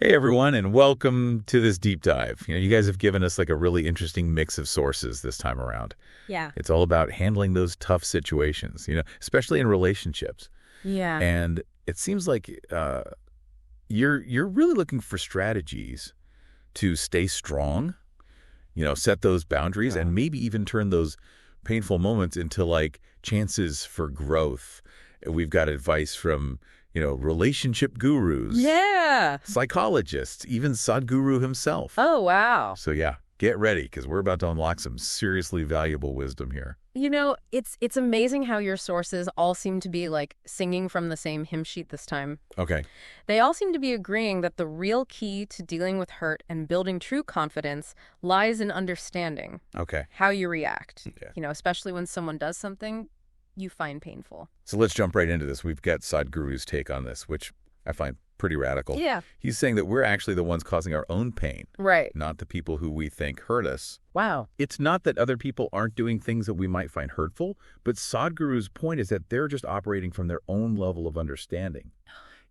Hey everyone, and welcome to this deep dive. You guys have given us like a really interesting mix of sources this time around. Yeah. It's all about handling those tough situations, especially in relationships. Yeah. And it seems like you're really looking for strategies to stay strong, set those boundaries, and maybe even turn those painful moments into like chances for growth. We've got advice from relationship gurus, Yeah. psychologists, even Sadhguru himself. Oh, wow. So yeah, get ready because we're about to unlock some seriously valuable wisdom here. It's amazing how your sources all seem to be like singing from the same hymn sheet this time. Okay. They all seem to be agreeing that the real key to dealing with hurt and building true confidence lies in understanding Okay. how you react. Okay. Especially when someone does something you find painful. So let's jump right into this. We've got Sadhguru's take on this, which I find pretty radical. Yeah. He's saying that we're actually the ones causing our own pain, Right. not the people who we think hurt us. Wow. It's not that other people aren't doing things that we might find hurtful, but Sadhguru's point is that they're just operating from their own level of understanding.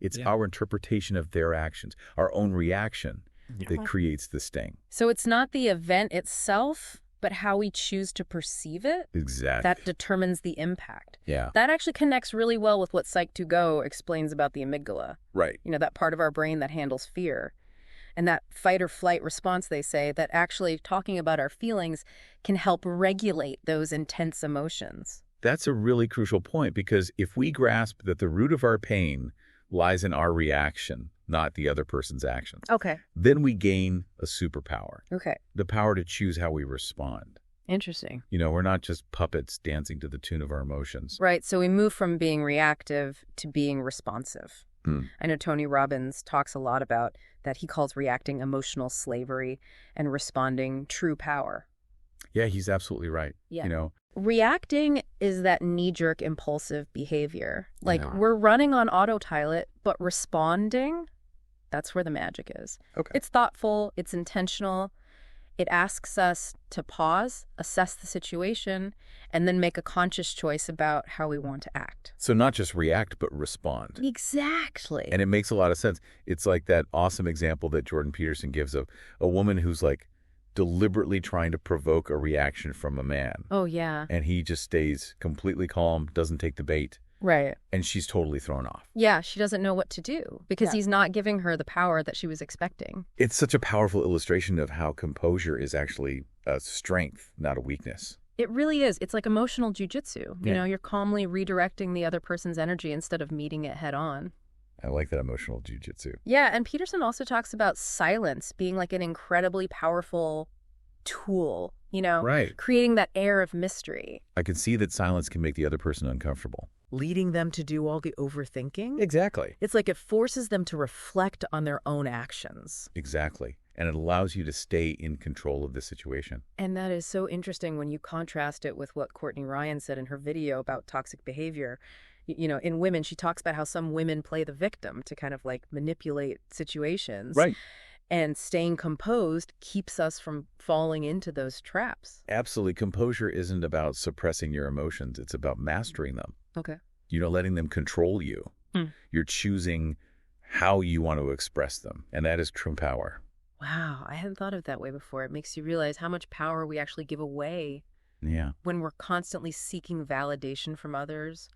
It's our interpretation of their actions, our own reaction that creates the sting. So it's not the event itself, but how we choose to perceive it Exactly. that determines the impact. Yeah. That actually connects really well with what Psych2Go explains about the amygdala. Right. That part of our brain that handles fear. And that fight or flight response, they say, that actually talking about our feelings can help regulate those intense emotions. That's a really crucial point because if we grasp that the root of our pain lies in our reaction, not the other person's actions, Okay. then we gain a superpower, Okay. the power to choose how we respond. Interesting. We're not just puppets dancing to the tune of our emotions. Right. So we move from being reactive to being responsive. I know Tony Robbins talks a lot about that. He calls reacting emotional slavery and responding true power. Yeah, he's absolutely right. Yeah. Reacting is that knee-jerk impulsive behavior. We're running on autopilot, but responding, that's where the magic is. Okay. It's thoughtful, it's intentional. It asks us to pause, assess the situation, and then make a conscious choice about how we want to act. So not just react, but respond. Exactly. And it makes a lot of sense. It's like that awesome example that Jordan Peterson gives of a woman who's like deliberately trying to provoke a reaction from a man. Oh, yeah. And he just stays completely calm, doesn't take the bait. Right. And she's totally thrown off. Yeah, she doesn't know what to do because he's not giving her the power that she was expecting. It's such a powerful illustration of how composure is actually a strength, not a weakness. It really is. It's like emotional jujitsu. Yeah. You're calmly redirecting the other person's energy instead of meeting it head on. I like that emotional jujitsu. Yeah, and Peterson also talks about silence being like an incredibly powerful tool, Right. creating that air of mystery. I can see that silence can make the other person uncomfortable. Leading them to do all the overthinking. Exactly. It's like it forces them to reflect on their own actions. Exactly. And it allows you to stay in control of the situation. And that is so interesting when you contrast it with what Courtney Ryan said in her video about toxic behavior. In women, she talks about how some women play the victim to kind of like manipulate situations. Right. And staying composed keeps us from falling into those traps. Absolutely. Composure isn't about suppressing your emotions. It's about mastering them. Okay. Letting them control you. You're choosing how you want to express them. And that is true power. Wow, I hadn't thought of it that way before. It makes you realize how much power we actually give away Yeah. when we're constantly seeking validation from others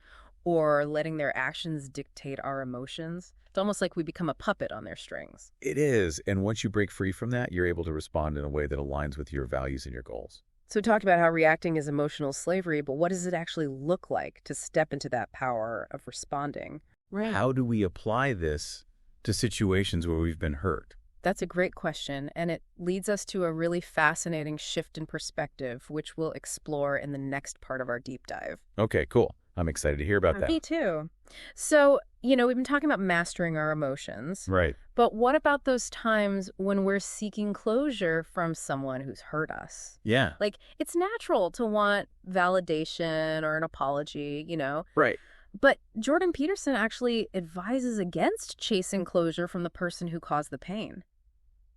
or letting their actions dictate our emotions. It's almost like we become a puppet on their strings. It is. And once you break free from that, you're able to respond in a way that aligns with your values and your goals. So we talked about how reacting is emotional slavery, but what does it actually look like to step into that power of responding? Right. How do we apply this to situations where we've been hurt? That's a great question, and it leads us to a really fascinating shift in perspective, which we'll explore in the next part of our deep dive. Okay, cool. I'm excited to hear about that. Me too. So, we've been talking about mastering our emotions. Right. But what about those times when we're seeking closure from someone who's hurt us? Yeah. Like, it's natural to want validation or an apology, Right. But Jordan Peterson actually advises against chasing closure from the person who caused the pain.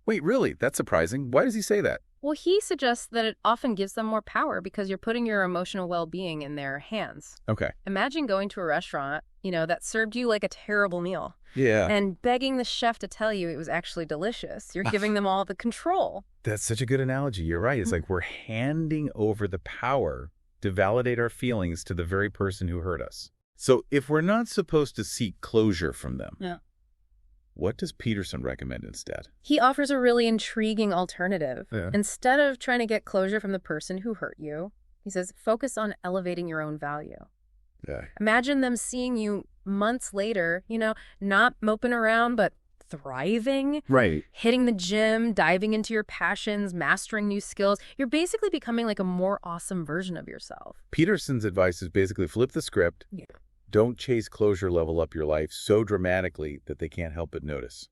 Wait, really? That's surprising. Why does he say that? Well, he suggests that it often gives them more power because you're putting your emotional well-being in their hands. Okay. Imagine going to a restaurant, that served you like a terrible meal. Yeah. and begging the chef to tell you it was actually delicious. You're giving them all the control. That's such a good analogy. You're right. It's like we're handing over the power to validate our feelings to the very person who hurt us. So if we're not supposed to seek closure from them, Yeah. what does Peterson recommend instead? He offers a really intriguing alternative. Yeah. Instead of trying to get closure from the person who hurt you, he says, focus on elevating your own value. Yeah. Imagine them seeing you months later, not moping around, but thriving, Right. hitting the gym, diving into your passions, mastering new skills. You're basically becoming like a more awesome version of yourself. Peterson's advice is basically flip the script. Yeah. Don't chase closure, level up your life so dramatically that they can't help but notice.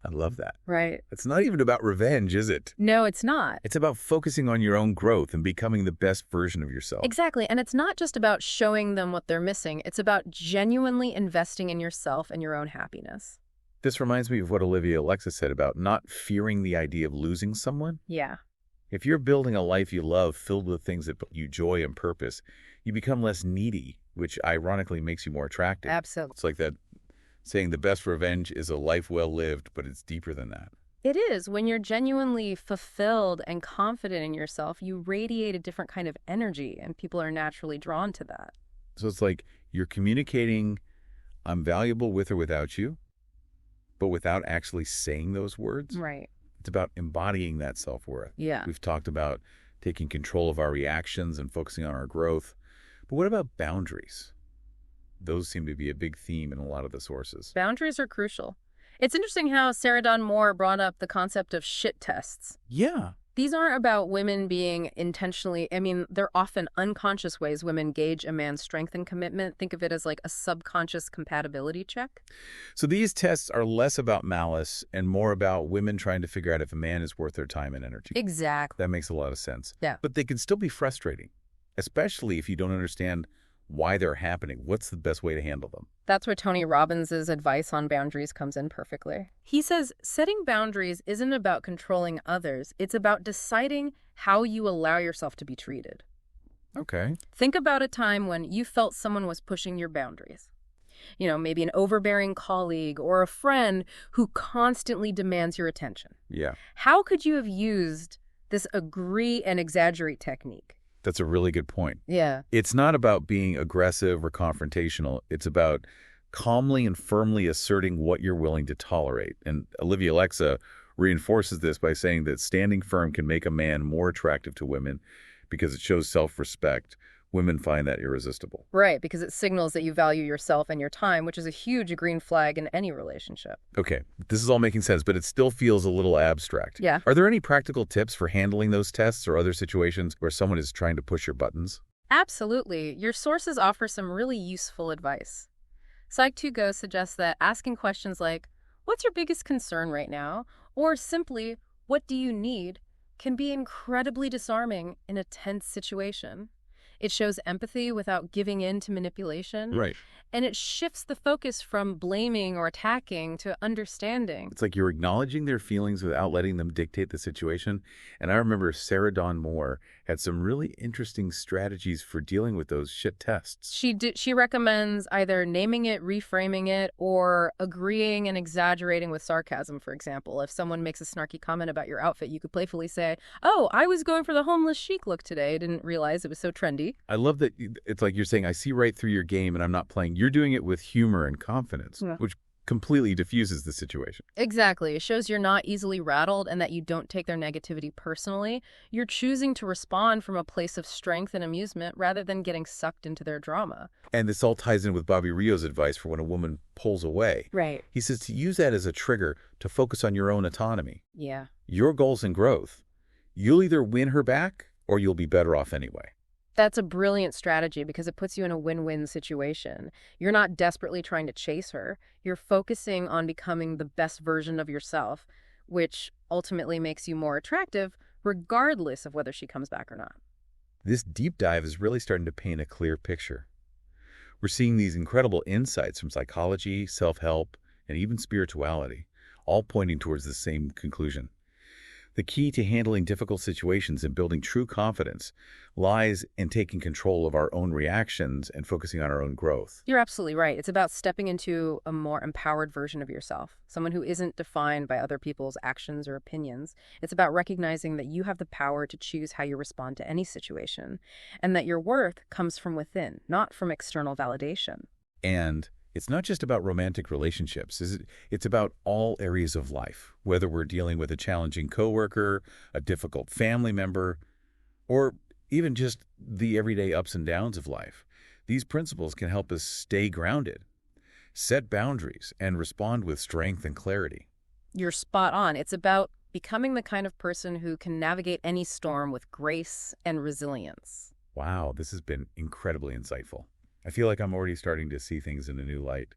I love that. Right. It's not even about revenge, is it? No, it's not. It's about focusing on your own growth and becoming the best version of yourself. Exactly. And it's not just about showing them what they're missing. It's about genuinely investing in yourself and your own happiness. This reminds me of what Olivia Alexa said about not fearing the idea of losing someone. Yeah. If you're building a life you love filled with things that bring you joy and purpose, you become less needy, which ironically makes you more attractive. Absolutely. It's like that saying the best revenge is a life well lived, but it's deeper than that. It is. When you're genuinely fulfilled and confident in yourself, you radiate a different kind of energy, and people are naturally drawn to that. So it's like you're communicating, I'm valuable with or without you, but without actually saying those words. Right. It's about embodying that self-worth. Yeah. We've talked about taking control of our reactions and focusing on our growth. But what about boundaries? Those seem to be a big theme in a lot of the sources. Boundaries are crucial. It's interesting how Sarah Dawn Moore brought up the concept of shit tests. Yeah. These aren't about women being intentionally, they're often unconscious ways women gauge a man's strength and commitment. Think of it as like a subconscious compatibility check. So these tests are less about malice and more about women trying to figure out if a man is worth their time and energy. Exactly. That makes a lot of sense. Yeah. But they can still be frustrating, especially if you don't understand why they're happening. What's the best way to handle them? That's where Tony Robbins' advice on boundaries comes in perfectly. He says setting boundaries isn't about controlling others. It's about deciding how you allow yourself to be treated. Okay. Think about a time when you felt someone was pushing your boundaries. Maybe an overbearing colleague or a friend who constantly demands your attention. Yeah. How could you have used this agree and exaggerate technique? That's a really good point. Yeah. It's not about being aggressive or confrontational. It's about calmly and firmly asserting what you're willing to tolerate. And Olivia Alexa reinforces this by saying that standing firm can make a man more attractive to women because it shows self-respect. Women find that irresistible. Right, because it signals that you value yourself and your time, which is a huge green flag in any relationship. Okay, this is all making sense, but it still feels a little abstract. Yeah. Are there any practical tips for handling those tests or other situations where someone is trying to push your buttons? Absolutely. Your sources offer some really useful advice. Psych2Go suggests that asking questions like, what's your biggest concern right now? Or simply, what do you need? Can be incredibly disarming in a tense situation. It shows empathy without giving in to manipulation. Right. And it shifts the focus from blaming or attacking to understanding. It's like you're acknowledging their feelings without letting them dictate the situation. And I remember Sarah Dawn Moore had some really interesting strategies for dealing with those shit tests. She recommends either naming it, reframing it, or agreeing and exaggerating with sarcasm, for example. If someone makes a snarky comment about your outfit, you could playfully say, oh, I was going for the homeless chic look today. I didn't realize it was so trendy. I love that it's like you're saying, I see right through your game and I'm not playing. You're doing it with humor and confidence, which completely diffuses the situation. Exactly. It shows you're not easily rattled and that you don't take their negativity personally. You're choosing to respond from a place of strength and amusement rather than getting sucked into their drama. And this all ties in with Bobby Rio's advice for when a woman pulls away. Right. He says to use that as a trigger to focus on your own autonomy, Yeah. your goals and growth. You'll either win her back or you'll be better off anyway. That's a brilliant strategy because it puts you in a win-win situation. You're not desperately trying to chase her. You're focusing on becoming the best version of yourself, which ultimately makes you more attractive regardless of whether she comes back or not. This deep dive is really starting to paint a clear picture. We're seeing these incredible insights from psychology, self-help, and even spirituality, all pointing towards the same conclusion. The key to handling difficult situations and building true confidence lies in taking control of our own reactions and focusing on our own growth. You're absolutely right. It's about stepping into a more empowered version of yourself, someone who isn't defined by other people's actions or opinions. It's about recognizing that you have the power to choose how you respond to any situation, and that your worth comes from within, not from external validation. And it's not just about romantic relationships. It's about all areas of life, whether we're dealing with a challenging coworker, a difficult family member, or even just the everyday ups and downs of life. These principles can help us stay grounded, set boundaries, and respond with strength and clarity. You're spot on. It's about becoming the kind of person who can navigate any storm with grace and resilience. Wow, this has been incredibly insightful. I feel like I'm already starting to see things in a new light.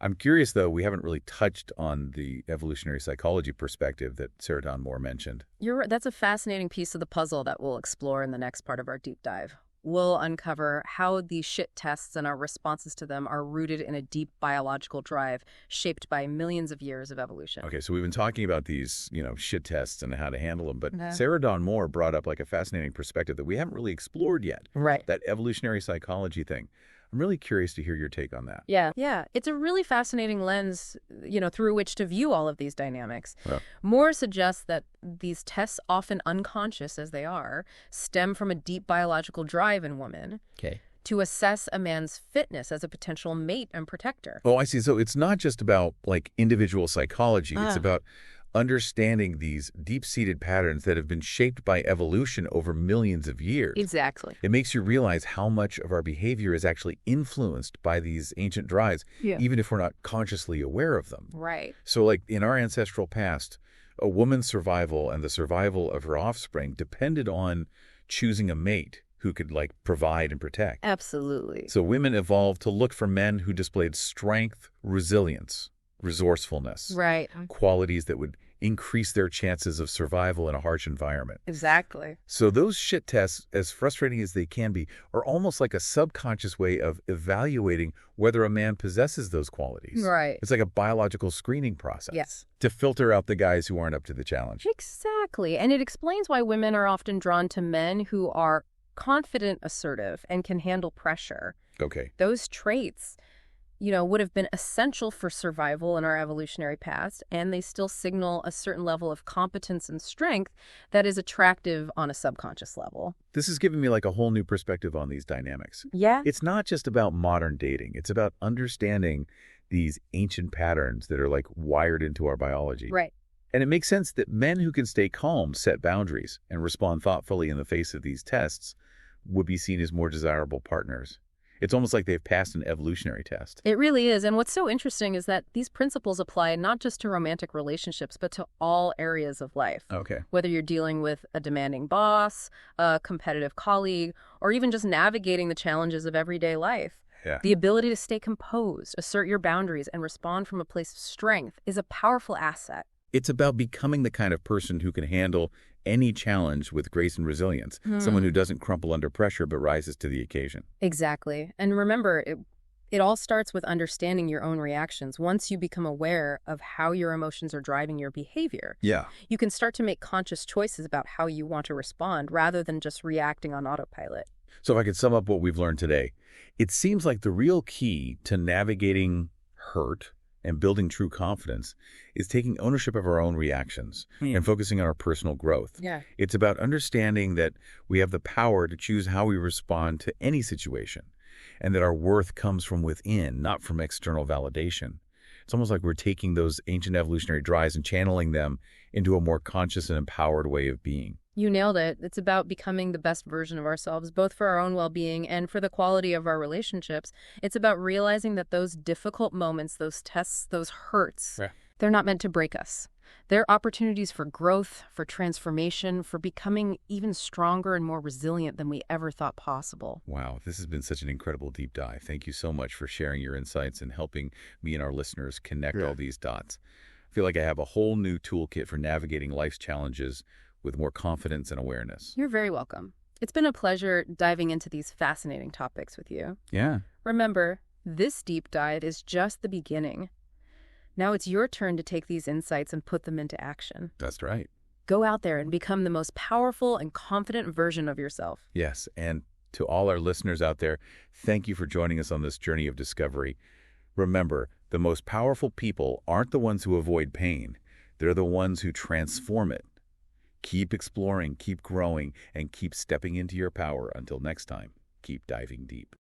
I'm curious, though, we haven't really touched on the evolutionary psychology perspective that Sarah Dawn Moore mentioned. That's a fascinating piece of the puzzle that we'll explore in the next part of our deep dive. We'll uncover how these shit tests and our responses to them are rooted in a deep biological drive shaped by millions of years of evolution. Okay, so we've been talking about these, shit tests and how to handle them, but Yeah. Sarah Dawn Moore brought up like a fascinating perspective that we haven't really explored yet. Right. That evolutionary psychology thing. I'm really curious to hear your take on that. Yeah. It's a really fascinating lens, through which to view all of these dynamics. Yeah. Moore suggests that these tests, often unconscious as they are, stem from a deep biological drive in women Okay. to assess a man's fitness as a potential mate and protector. Oh, I see. So it's not just about like individual psychology. It's about understanding these deep-seated patterns that have been shaped by evolution over millions of years. Exactly. It makes you realize how much of our behavior is actually influenced by these ancient drives, even if we're not consciously aware of them. Right. So like in our ancestral past, a woman's survival and the survival of her offspring depended on choosing a mate who could like provide and protect. Absolutely. So women evolved to look for men who displayed strength, resilience, resourcefulness, Right. qualities that would increase their chances of survival in a harsh environment. Exactly. So those shit tests, as frustrating as they can be, are almost like a subconscious way of evaluating whether a man possesses those qualities. Right. It's like a biological screening process. Yes. To filter out the guys who aren't up to the challenge. Exactly. And it explains why women are often drawn to men who are confident, assertive, and can handle pressure. Okay. Those traits, would have been essential for survival in our evolutionary past, and they still signal a certain level of competence and strength that is attractive on a subconscious level. This is giving me like a whole new perspective on these dynamics. Yeah. It's not just about modern dating. It's about understanding these ancient patterns that are like wired into our biology. Right. And it makes sense that men who can stay calm, set boundaries, and respond thoughtfully in the face of these tests would be seen as more desirable partners. It's almost like they've passed an evolutionary test. It really is. And what's so interesting is that these principles apply not just to romantic relationships, but to all areas of life. Okay. Whether you're dealing with a demanding boss, a competitive colleague, or even just navigating the challenges of everyday life. Yeah. The ability to stay composed, assert your boundaries, and respond from a place of strength is a powerful asset. It's about becoming the kind of person who can handle any challenge with grace and resilience, someone who doesn't crumple under pressure but rises to the occasion. Exactly. And remember, it all starts with understanding your own reactions. Once you become aware of how your emotions are driving your behavior, Yeah. you can start to make conscious choices about how you want to respond rather than just reacting on autopilot. So if I could sum up what we've learned today, it seems like the real key to navigating hurt and building true confidence is taking ownership of our own reactions and focusing on our personal growth. Yeah. It's about understanding that we have the power to choose how we respond to any situation and that our worth comes from within, not from external validation. It's almost like we're taking those ancient evolutionary drives and channeling them into a more conscious and empowered way of being. You nailed it. It's about becoming the best version of ourselves, both for our own well-being and for the quality of our relationships. It's about realizing that those difficult moments, those tests, those hurts, they're not meant to break us. They're opportunities for growth, for transformation, for becoming even stronger and more resilient than we ever thought possible. Wow, this has been such an incredible deep dive. Thank you so much for sharing your insights and helping me and our listeners connect all these dots. I feel like I have a whole new toolkit for navigating life's challenges with more confidence and awareness. You're very welcome. It's been a pleasure diving into these fascinating topics with you. Yeah. Remember, this deep dive is just the beginning. Now it's your turn to take these insights and put them into action. That's right. Go out there and become the most powerful and confident version of yourself. Yes, and to all our listeners out there, thank you for joining us on this journey of discovery. Remember, the most powerful people aren't the ones who avoid pain. They're the ones who transform it. Keep exploring, keep growing, and keep stepping into your power. Until next time, keep diving deep.